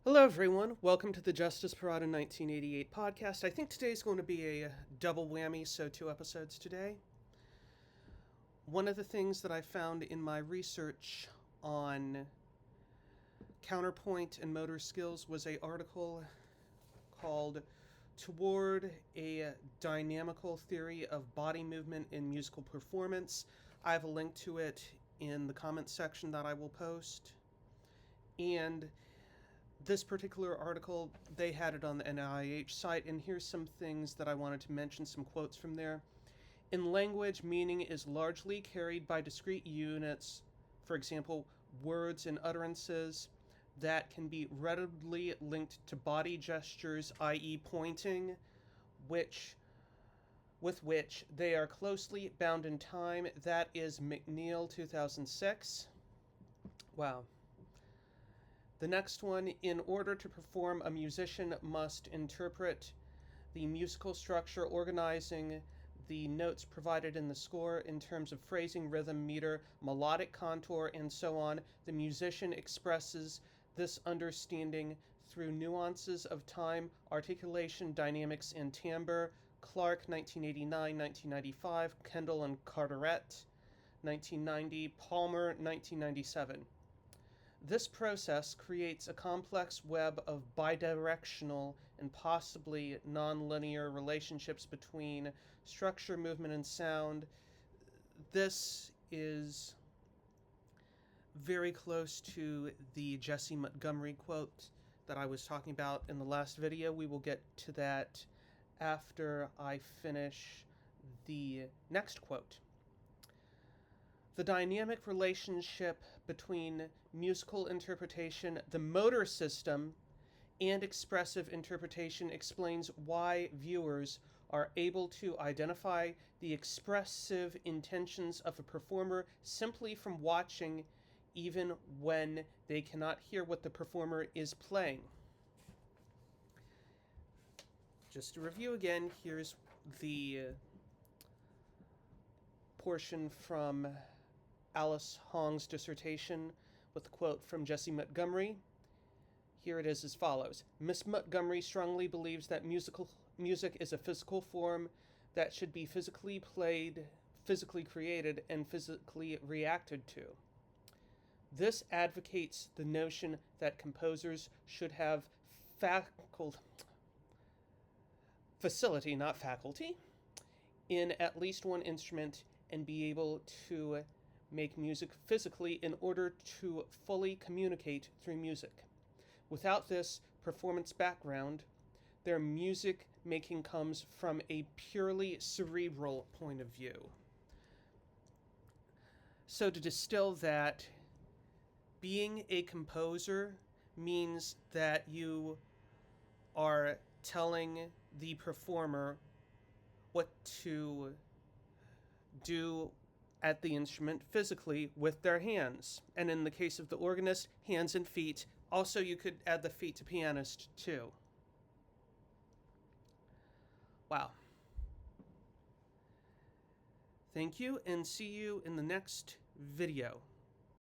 Hello, everyone. Welcome to the Justus Parrotta 1988 podcast. I think today's going to be a double whammy, so 2 episodes today. One of the things that I found in my research on Counterpoint and Motorskills was an article called Toward a Dynamical Theory of Body Movement in Musical Performance. I have a link to it in the comments section that I will post. And this particular article, they had it on the IIA site, and here's some things that I wanted to mention, some quotes from there. In language, meaning is largely carried by discrete units, for example, words and utterances, that can be readily linked to body gestures, i.e. pointing, with which they are closely bound in time. That is McNeil, 2006. Wow. The next one, in order to perform, a musician must interpret the musical structure, organizing the notes provided in the score in terms of phrasing, rhythm, meter, melodic contour, and so on. The musician expresses this understanding through nuances of time, articulation, dynamics, and timbre. Clark, 1989, 1995, Kendall and Carteret, 1990, Palmer, 1997. This process creates a complex web of bidirectional and possibly nonlinear relationships between structure, movement, and sound. This is very close to the Jessie Montgomery quote that I was talking about in the last video. We will get to that after I finish the next quote. The dynamic relationship between musical interpretation, the motor system, and expressive interpretation explains why viewers are able to identify the expressive intentions of a performer simply from watching, even when they cannot hear what the performer is playing. Just to review again, here's the portion from Alice Hong's dissertation with a quote from Jessie Montgomery. Here it is as follows. Miss Montgomery strongly believes that music is a physical form that should be physically played, physically created, and physically reacted to. This advocates the notion that composers should have facility, not faculty, in at least one instrument and be able to make music physically in order to fully communicate through music. Without this performance background, their music making comes from a purely cerebral point of view. So to distill that, being a composer means that you are telling the performer what to do at the instrument physically with their hands. And in the case of the organist, hands and feet. Also, you could add the feet to pianist too. Wow. Thank you, and see you in the next video.